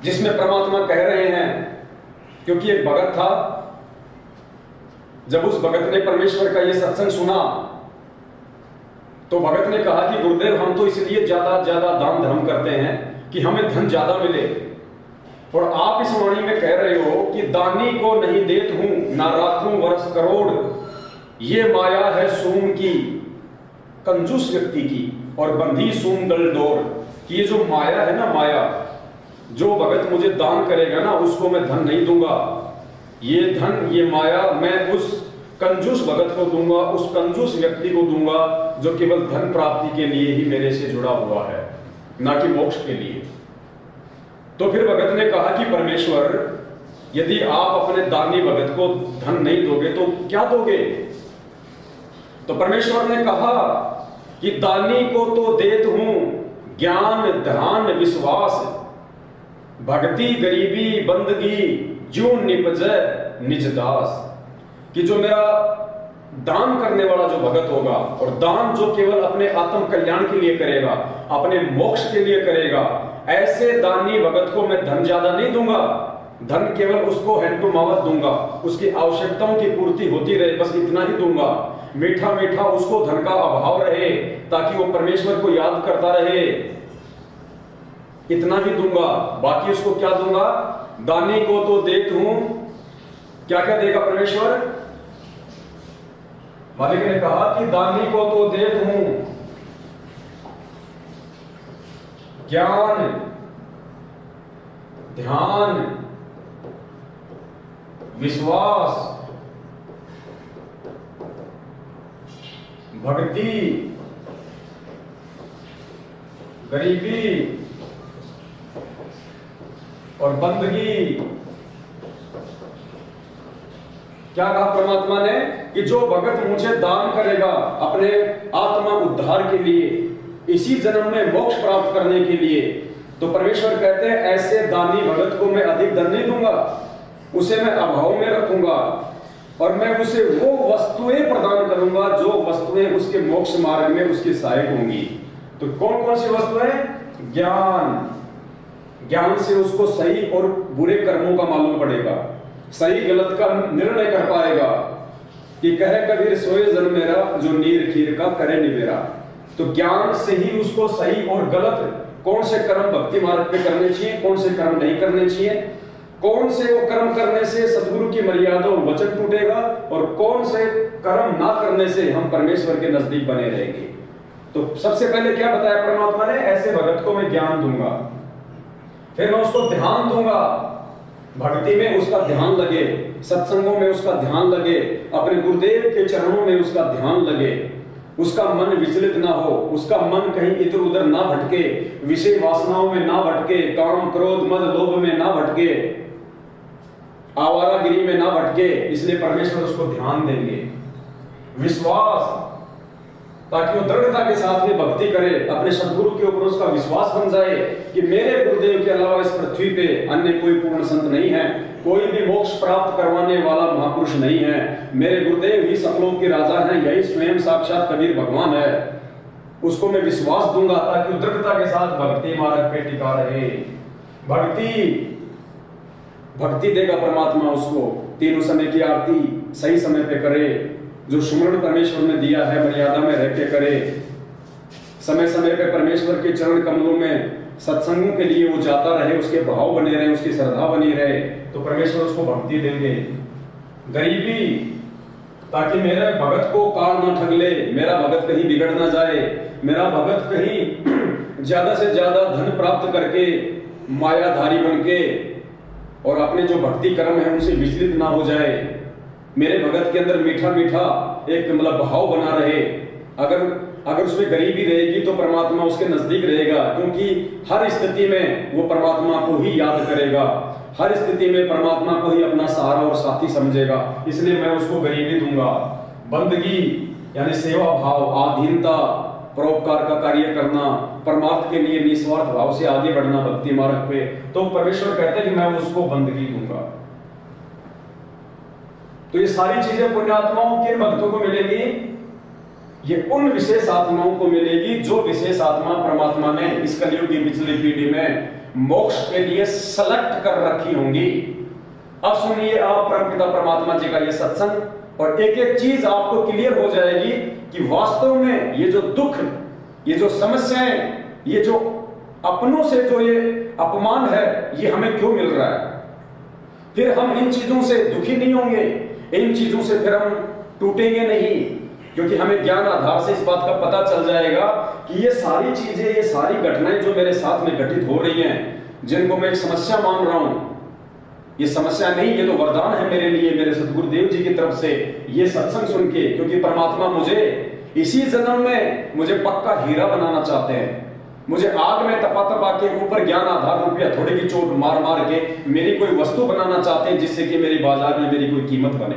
जिसमें परमात्मा कह रहे हैं, क्योंकि एक भगत था, जब उस भगत ने परमेश्वर का यह सत्संग सुना तो भगत ने कहा कि गुरुदेव, हम तो इसलिए ज्यादा ज्यादा दान धर्म करते हैं कि हमें धन ज्यादा मिले, और आप इस वाणी में कह रहे हो कि दानी को नहीं देत हूं ना राखूं वर्ष करोड़, ये माया है सूम की कंजूस व्यक्ति की और बंधी सूम दल डोर। कि ये जो माया है ना, माया, जो भगत मुझे दान करेगा ना उसको मैं धन नहीं दूंगा, ये धन ये माया मैं उस कंजूस भगत को दूंगा, उस कंजूस व्यक्ति को दूंगा जो केवल धन प्राप्ति के लिए ही मेरे से जुड़ा हुआ है, ना कि मोक्ष के लिए। तो फिर भगत ने कहा कि परमेश्वर, यदि आप अपने दानी भगत को धन नहीं दोगे तो क्या दोगे? तो परमेश्वर ने कहा कि दानी को तो देत हूं ज्ञान ध्यान विश्वास, भक्ति गरीबी बंदगी जो निपजे निज दास। कि जो मेरा दान करने वाला जो भगत होगा, और दान जो केवल अपने आत्म कल्याण के लिए करेगा, अपने मोक्ष के लिए करेगा, ऐसे दानी भगत को मैं धन ज्यादा नहीं दूंगा, धन केवल उसको हैंड टू माउथ दूंगा, उसकी आवश्यकताओं की पूर्ति होती रहे, बस इतना ही दूंगा। मीठा मीठा उसको धन का अभाव रहे ताकि वो परमेश्वर को याद करता रहे, इतना ही दूंगा। बाकी उसको क्या दूंगा? दानी को तो देत हूं, क्या क्या देगा परमेश्वर? मालिक ने कहा कि दानी को तो देत हूं ज्ञान ध्यान विश्वास भक्ति गरीबी और बंदगी। क्या कहा परमात्मा ने? कि जो भगत मुझे दान करेगा अपने आत्मा उद्धार के लिए, इसी जन्म में मोक्ष प्राप्त करने के लिए, तो परमेश्वर कहते हैं ऐसे दानी भगत को मैं अधिक धन नहीं दूंगा, उसे मैं अभाव में रखूंगा, और मैं उसे वो वस्तुएं प्रदान करूंगा जो वस्तुएं उसके मोक्ष मार्ग में उसकी सहायक होंगी। तो कौन कौन सी वस्तुएं? ज्ञान, ज्ञान से उसको सही और बुरे कर्मों का मालूम पड़ेगा, सही गलत का निर्णय कर पाएगा। कि कहे कबीर सोए जन मेरा, जो नीर खीर का करे निबेरा। तो ज्ञान से ही उसको सही और गलत, कौन से कर्म भक्ति मार्ग पे करने चाहिए, कौन से कर्म नहीं करने चाहिए, कौन से वो कर्म करने से सदगुरु की मर्यादा और वचन टूटेगा, और कौन से कर्म ना करने से हम परमेश्वर के नजदीक बने रहेंगे। तो सबसे पहले क्या बताया परमात्मा ने? ऐसे भगत को मैं ज्ञान दूंगा, फिर मैं उसको ध्यान दूंगा, भक्ति में उसका ध्यान लगे, सत्संगों में उसका ध्यान लगे, अपने गुरुदेव के चरणों में उसका ध्यान लगे, उसका मन विचलित ना हो, उसका मन कहीं इधर उधर ना भटके, विषय वासनाओं में ना भटके, काम क्रोध मद लोभ में ना भटके, आवारागिरी में ना भटके। इसलिए परमेश्वर उसको ध्यान देंगे। विश्वास, ताकि वो दृढ़ता के साथ में भक्ति करे, अपने सदगुरु के ऊपर उसका विश्वास बन जाए कि मेरे गुरुदेव के अलावा इस पृथ्वी पे अन्य कोई पूर्ण संत नहीं है, कोई भी मोक्ष प्राप्त करवाने वाला महापुरुष नहीं है, मेरे गुरुदेव ही सकलों के राजा हैं, यही स्वयं साक्षात कबीर भगवान है। उसको मैं विश्वास दूंगा ताकि दृढ़ता के साथ भक्ति मार्ग पे टिका रहे। भक्ति देगा परमात्मा उसको, तीनों समय की आरती सही समय पे करे, जो सुमरण परमेश्वर ने दिया है मर्यादा में रह के करे, समय समय पे परमेश्वर के चरण कमलों में सत्संगों के लिए वो जाता रहे, उसके भाव बने रहे, उसकी श्रद्धा बनी रहे, तो परमेश्वर उसको भक्ति देंगे। गरीबी, ताकि मेरे भगत को काल ना ठग ले, मेरा भगत कहीं बिगड़ ना जाए, मेरा भगत कहीं ज्यादा से ज्यादा धन प्राप्त करके मायाधारी बन के और अपने जो भक्ति कर्म है उनसे विचलित ना हो जाए, मेरे भगत के अंदर मीठा मीठा एक मतलब भाव बना रहे। अगर उसमें गरीबी रहेगी तो परमात्मा उसके नजदीक रहेगा, क्योंकि हर स्थिति में वो परमात्मा को ही याद करेगा, हर स्थिति में परमात्मा को ही अपना सहारा और साथी समझेगा। इसलिए मैं उसको गरीबी दूंगा। बंदगी यानी सेवा भाव, आधीनता, परोपकार का कार्य करना, परमार्थ के लिए निस्वार्थ भाव से आगे बढ़ना भक्ति मार्ग पे, तो परमेश्वर कहते हैं कि मैं उसको बंदगी दूंगा। तो ये सारी चीजें पुण्यात्माओं किन भक्तों को मिलेगी? ये उन विशेष आत्माओं को मिलेगी जो विशेष आत्मा परमात्मा ने इस कलयुग की पिछली पीढ़ी में मोक्ष के लिए सेलेक्ट कर रखी होंगी। अब सुनिए आप परमपिता परमात्मा जी का ये सत्संग, और एक एक चीज आपको क्लियर हो जाएगी कि वास्तव में ये जो दुख, ये जो समस्याएं, ये जो अपनों से जो ये अपमान है, ये हमें क्यों मिल रहा है। फिर हम इन चीजों से दुखी नहीं होंगे, इन चीजों से फिर हम टूटेंगे नहीं, क्योंकि हमें ज्ञान आधार से इस बात का पता चल जाएगा कि ये सारी चीजें, ये सारी घटनाएं जो मेरे साथ में घटित हो रही हैं, जिनको मैं एक समस्या मान रहा हूं, ये समस्या नहीं, ये तो वरदान है मेरे लिए, मेरे सतगुरुदेव जी की तरफ से ये सत्संग सुन के, क्योंकि परमात्मा मुझे इसी जन्म में मुझे पक्का हीरा बनाना चाहते हैं। मुझे आग में तपा तपा के ऊपर ज्ञान आधार रुपया थोड़ी की चोट मार मार के मेरी कोई वस्तु बनाना चाहते हैं, जिससे कि मेरी बाजार में मेरी कोई कीमत बने।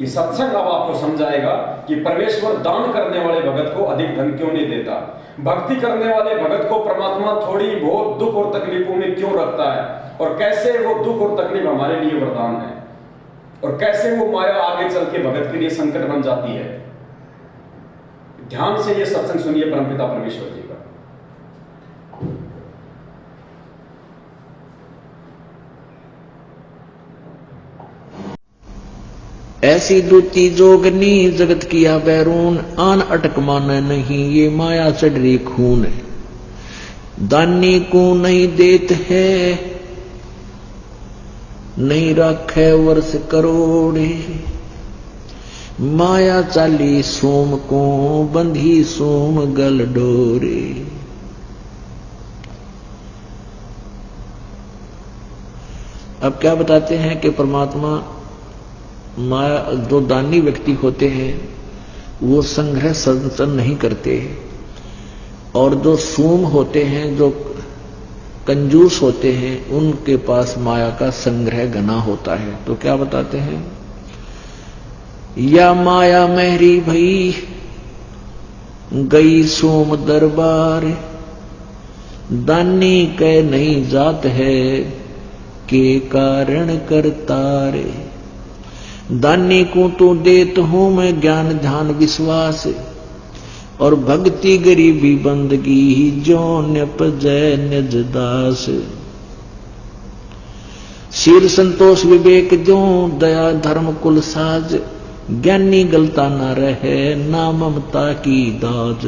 ये सत्संग अब आपको समझाएगा कि परमेश्वर दान करने वाले भगत को अधिक धन क्यों नहीं देता, भक्ति करने वाले भगत को परमात्मा थोड़ी बहुत दुख और तकलीफों में क्यों रखता है, और कैसे वो दुख और तकलीफ हमारे लिए वरदान है, और कैसे वो माया आगे चल के भगत के लिए संकट बन जाती है। ध्यान से ये सत्संग सुनिए परमपिता परमेश्वर जी का। ऐसी दूती जोगनी जगत किया बैरून, आन अटक माने नहीं ये माया चढ़ी खून। दानी को नहीं देत है नहीं राखे वर्ष करोड़े, माया चाली सोम को बंधी सोम गल डोरे। अब क्या बताते हैं कि परमात्मा माया, जो दानी व्यक्ति होते हैं वो संग्रह संचन नहीं करते, और जो सूम होते हैं, जो कंजूस होते हैं, उनके पास माया का संग्रह घना होता है। तो क्या बताते हैं, या माया मेहरी भई गई सोम दरबार, दानी के नहीं जात है के कारण करतारे। दानी को तो देत हूं मैं ज्ञान ध्यान विश्वास, और भक्ति गरीबी बंदगी जो न्यपजय निज दास। शील संतोष विवेक जो दया धर्म कुल साज, ज्ञानी गलता न रहे ना ममता की दाज।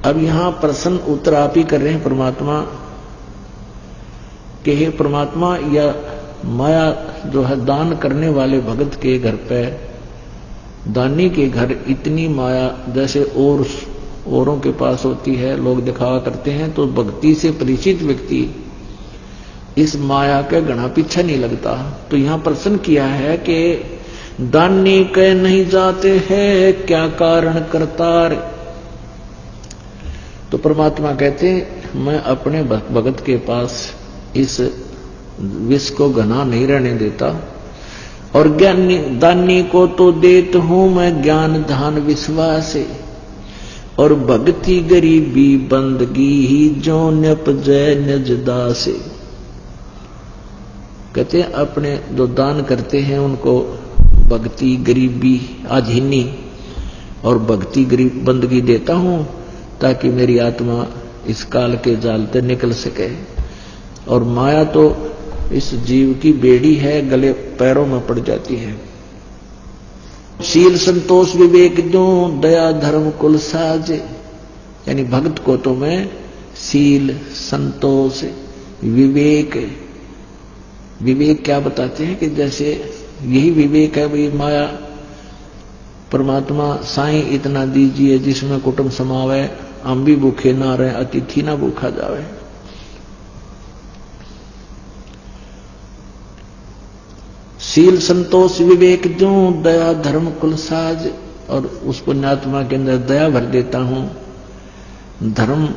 अब यहां प्रश्न उत्तर आप ही कर रहे हैं परमात्मा के, हे परमात्मा, या माया जो है दान करने वाले भगत के घर पे, दानी के घर इतनी माया जैसे औरों के पास होती है, लोग दिखावा करते हैं, तो भक्ति से परिचित व्यक्ति इस माया के घना पीछे नहीं लगता। तो यहां प्रश्न किया है कि दानी के नहीं जाते हैं क्या कारण करतार। तो परमात्मा कहते मैं अपने भगत के पास इस विष को घना नहीं रहने देता, और ज्ञानी दानी को तो देत हूं मैं ज्ञान ध्यान विश्वास, और भक्ति गरीबी बंदगी ही जो न्यपजय निज दास। कहते हैं अपने जो दान करते हैं उनको भक्ति गरीबी आधीनी और भक्ति गरीब बंदगी देता हूं, ताकि मेरी आत्मा इस काल के जाल से निकल सके। और माया तो इस जीव की बेड़ी है, गले पैरों में पड़ जाती है। शील संतोष विवेक जो दया धर्म कुल साज, यानी भक्त को तो मैं शील संतोष विवेक, विवेक क्या बताते हैं कि जैसे यही विवेक है भाई, माया परमात्मा साईं इतना दीजिए जिसमें कुटुंब समावे, हम भी भूखे ना रहे अतिथि ना भूखा जावे। शील संतोष विवेक जो दया धर्म कुल साज, और उस पुण्यात्मा के अंदर दया भर देता हूं, धर्म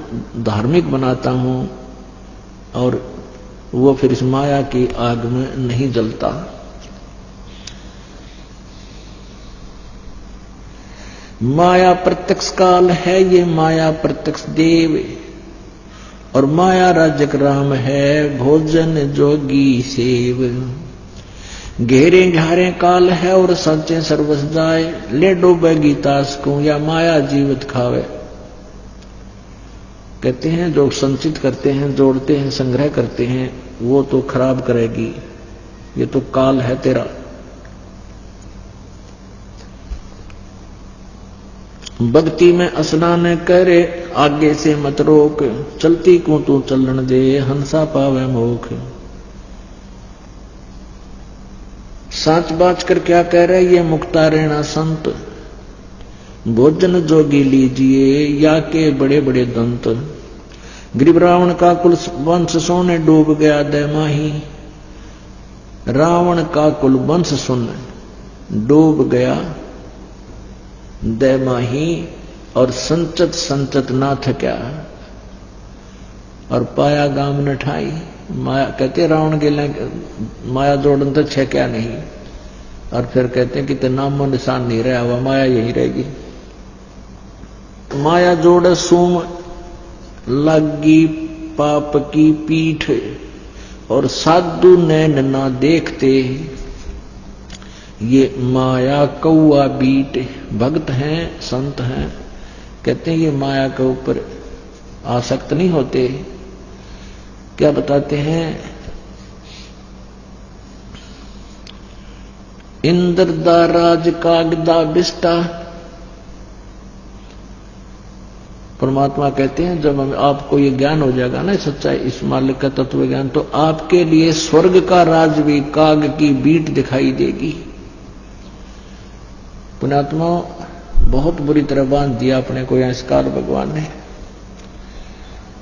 धार्मिक बनाता हूं, और वो फिर इस माया की आग में नहीं जलता। माया प्रत्यक्ष काल है ये माया प्रत्यक्ष देव, और माया राजक राम है भोजन जोगी सेव। घेरे घारे काल है और सच्चे सर्वस जाए, ले डूबे गीतास को या माया जीवित खावे। कहते हैं जो संचित करते हैं, जोड़ते हैं, संग्रह करते हैं, वो तो खराब करेगी, ये तो काल है तेरा। भक्ति में स्नान करे आगे से मत रोक, चलती को तू चलन दे हंसा पावे मोख। साच बाच कर क्या कह रहे ये मुक्तारेणा संत, भोजन जोगी लीजिए या के बड़े बड़े दंत। गरीब रावण का कुल वंश सोने डूब गया दैमाही, रावण का कुल वंश सुन डूब गया दैमाही, और संचत संचत ना थक्या और पाया गाम न ठाई। माया कहते रावण के लिए माया जोड़न तो छह क्या नहीं, और फिर कहते हैं कि तो नामो निशान नहीं रहा हुआ, माया यही रहेगी। माया जोड़ सूम लगी पाप की पीठ, और साधु नैन ना देखते ये माया कौआ बीट। भक्त हैं, संत हैं, कहते हैं ये माया के ऊपर आसक्त नहीं होते। क्या बताते हैं, इंद्र दा राज कागदा बिस्टा। परमात्मा कहते हैं जब आपको ये ज्ञान हो जाएगा ना, सच्चाई इस मालिक का तत्व ज्ञान, तो आपके लिए स्वर्ग का राज भी काग की बीट दिखाई देगी। पुण्यात्मा बहुत बुरी तरह बांध दिया अपने को यहां काल भगवान ने।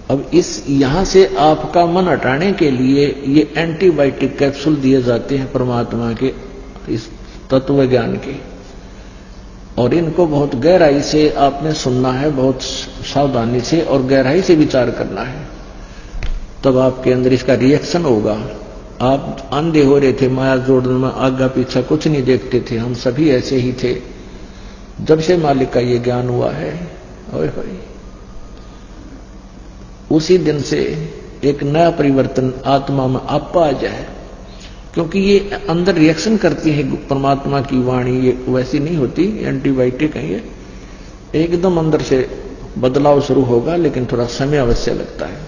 अब इस यहां से आपका मन हटाने के लिए ये एंटीबायोटिक कैप्सूल दिए जाते हैं परमात्मा के इस तत्व ज्ञान के, और इनको बहुत गहराई से आपने सुनना है, बहुत सावधानी से और गहराई से विचार करना है, तब आपके अंदर इसका रिएक्शन होगा। आप अंधे हो रहे थे माया जोड़ने में, आगा पीछा कुछ नहीं देखते थे, हम सभी ऐसे ही थे। जब से मालिक का ये ज्ञान हुआ है, ओए होए, उसी दिन से एक नया परिवर्तन आत्मा में आपा आ जाए, क्योंकि ये अंदर रिएक्शन करती है परमात्मा की वाणी, ये वैसी नहीं होती एंटीबायोटिक है, ये एकदम अंदर से बदलाव शुरू होगा, लेकिन थोड़ा समय अवश्य लगता है।